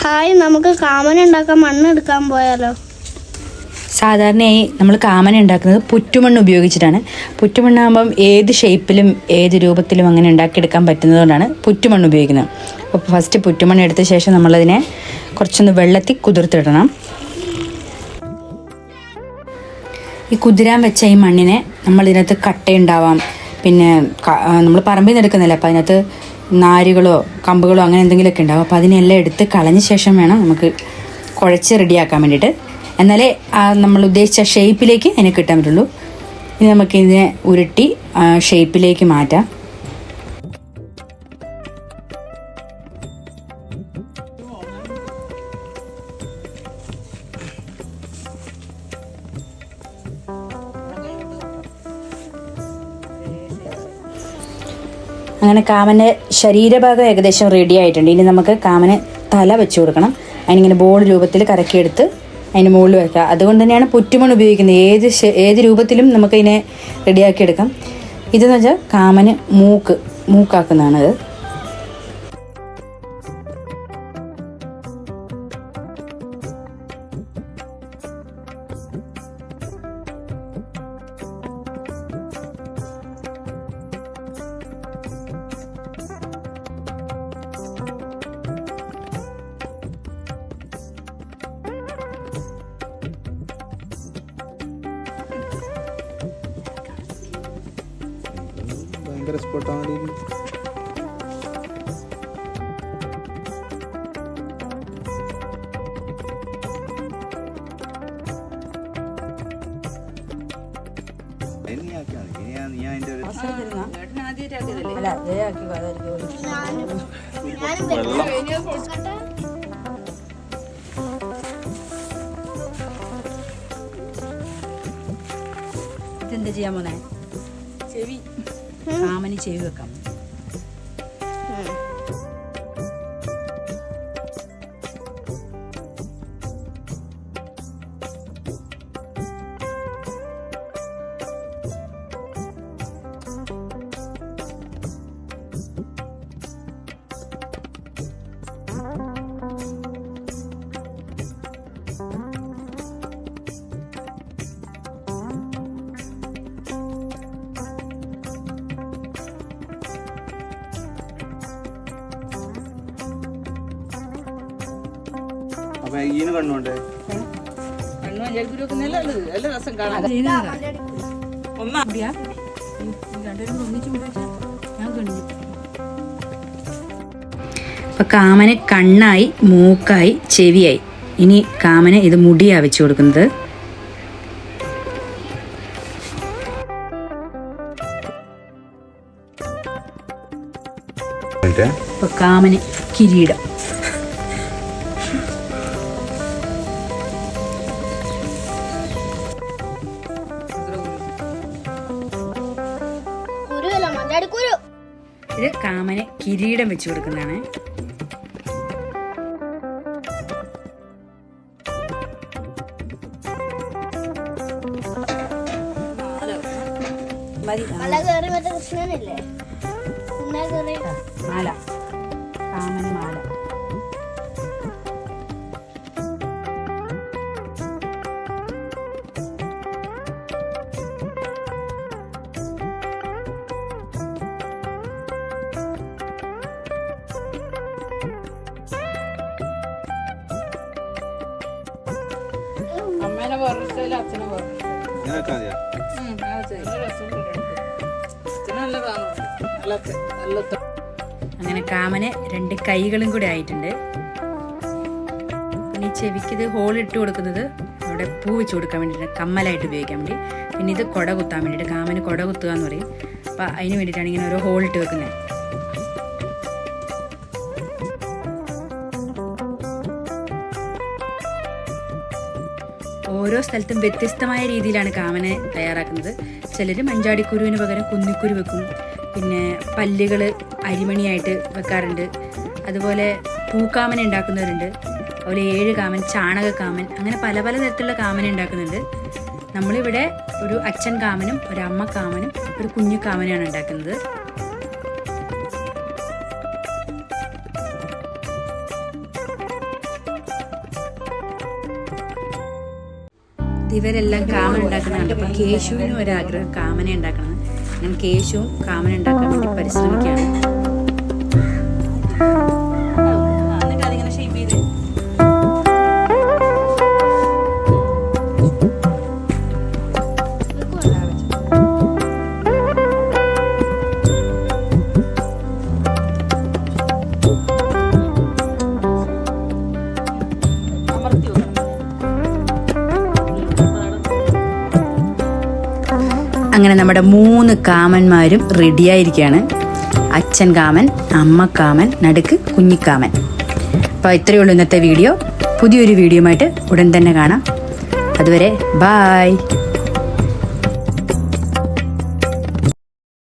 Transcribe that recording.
Hi, നമുക്ക് കാമന ഉണ്ടാക്കാൻ മണ്ണ് എടുക്കാൻ പോയാലോ? സാധാരണയായി നമ്മൾ കാമന ഉണ്ടാക്കുന്നത് പുറ്റുമണ്ണ് ഉപയോഗിച്ചിട്ടാണ്. പുറ്റുമണ്ണാകുമ്പം ഏത് ഷേപ്പിലും ഏത് രൂപത്തിലും അങ്ങനെ ഉണ്ടാക്കിയെടുക്കാൻ പറ്റുന്നതുകൊണ്ടാണ് പുറ്റുമണ്ണ് ഉപയോഗിക്കുന്നത്. അപ്പോൾ ഫസ്റ്റ് പുറ്റുമണ്ണ് എടുത്ത ശേഷം നമ്മളതിനെ കുറച്ചൊന്ന് വെള്ളത്തിൽ കുതിർത്തിടണം. ഈ കുതിരാൻ വെച്ച ഈ മണ്ണിനെ നമ്മളിതിനകത്ത് കട്ടയുണ്ടാവാം, പിന്നെ നമ്മൾ പറമ്പിൽ നിന്ന് എടുക്കുന്നില്ല, അപ്പോൾ അതിനകത്ത് നാരുകളോ കമ്പുകളോ അങ്ങനെ എന്തെങ്കിലുമൊക്കെ ഉണ്ടാവും. അപ്പോൾ അതിനെല്ലാം എടുത്ത് കളഞ്ഞ ശേഷം വേണം നമുക്ക് കുഴച്ച് റെഡിയാക്കാൻ വേണ്ടിയിട്ട്. എന്നാലേ നമ്മൾ ഉദ്ദേശിച്ച ഷേപ്പിലേക്ക് അതിനെ കിട്ടാൻ പറ്റുള്ളൂ. ഇനി നമുക്കിതിനെ ഉരുട്ടി ഷേപ്പിലേക്ക് മാറ്റാം. അങ്ങനെ കാമൻ്റെ ശരീരഭാഗം ഏകദേശം റെഡി ആയിട്ടുണ്ട്. ഇനി നമുക്ക് കാമന് തല വെച്ച് കൊടുക്കണം. അതിനിങ്ങനെ ബോൾ രൂപത്തിൽ കറക്കിയെടുത്ത് അതിന് മുകളിൽ വെക്കുക. അതുകൊണ്ട് തന്നെയാണ് പുറ്റുമണ്ണ് ഉപയോഗിക്കുന്നത്. ഏത് രൂപത്തിലും നമുക്കതിനെ റെഡിയാക്കിയെടുക്കാം. ഇതെന്ന് വെച്ചാൽ കാമന് മൂക്കാക്കുന്നതാണത്. സ്പോട്ടാണ്. ഇതെന്താ ചെയ്യാൻ പോന്നെ? ചെവി, കാമന് ചെവി വെക്കാം. കണ്ണുണ്ട് അപ്പൊ കാമന് കണ്ണായി, മൂക്കായി, ചെവിയായി. ഇനി കാമന് ഇത് മുടിയാ വെച്ച് കൊടുക്കുന്നത്. അപ്പൊ കാമന് കിരീടം. ഇത് കാമന് കിരീടം വെച്ച് കൊടുക്കുന്നതാണ്. മാല, കാമന് മാല. അങ്ങനെ കാമന് 2 കൈകളും കൂടി ആയിട്ടുണ്ട്. പിന്നെ ഈ ചെവിക്ക് ഇത് ഹോൾ ഇട്ട് കൊടുക്കുന്നത് അവിടെ പൂ വെച്ച് കൊടുക്കാൻ വേണ്ടിയിട്ട്, കമ്മലായിട്ട് ഉപയോഗിക്കാൻ വേണ്ടി. പിന്നെ ഇത് കൊട കുത്താൻ വേണ്ടിയിട്ട്, കാമന് കൊട കുത്തുക എന്ന് പറയും. അപ്പം അതിന് വേണ്ടിയിട്ടാണ് ഇങ്ങനെ ഓരോ ഹോൾ ഇട്ട് വെക്കുന്നത്. ഓരോ സ്ഥലത്തും വ്യത്യസ്തമായ രീതിയിലാണ് കാമനെ തയ്യാറാക്കുന്നത്. ചിലർ മഞ്ചാടിക്കുരുവിന് പകരം കുന്നിക്കുരു വെക്കും. പിന്നെ പല്ലുകൾ അരിമണിയായിട്ട് വെക്കാറുണ്ട്. അതുപോലെ പൂക്കാമന ഉണ്ടാക്കുന്നവരുണ്ട്. അതുപോലെ 7 കാമൻ, ചാണകക്കാമൻ, അങ്ങനെ പല പല തരത്തിലുള്ള കാമന ഉണ്ടാക്കുന്നുണ്ട്. നമ്മളിവിടെ ഒരു അച്ഛൻ കാമനും ഒരു അമ്മ കാമനും ഒരു കുഞ്ഞു കാമനാണ് ഉണ്ടാക്കുന്നത്. ഇവരെല്ലാം കാമൻ ഉണ്ടാക്കുന്നുണ്ട്. അപ്പം കേശുവിനും ഒരാഗ്രഹം കാമനെ ഉണ്ടാക്കണം. ഞാൻ കേശുവും കാമൻ ഉണ്ടാക്കാൻ വേണ്ടി പരിശ്രമിക്കുകയാണ്. എന്നിട്ട് അതിങ്ങനെ ഷേപ്പ് ചെയ്ത് അങ്ങനെ നമ്മുടെ 3 കാമന്മാരും റെഡിയായിരിക്കുകയാണ്. അച്ഛൻ കാമൻ, അമ്മ കാമൻ, നടുക്ക് കുഞ്ഞിക്കാമൻ. അപ്പോൾ ഇത്രയേ ഉള്ളൂ ഇന്നത്തെ വീഡിയോ. പുതിയൊരു വീഡിയോയുമായിട്ട് ഉടൻ തന്നെ കാണാം. അതുവരെ ബായ്.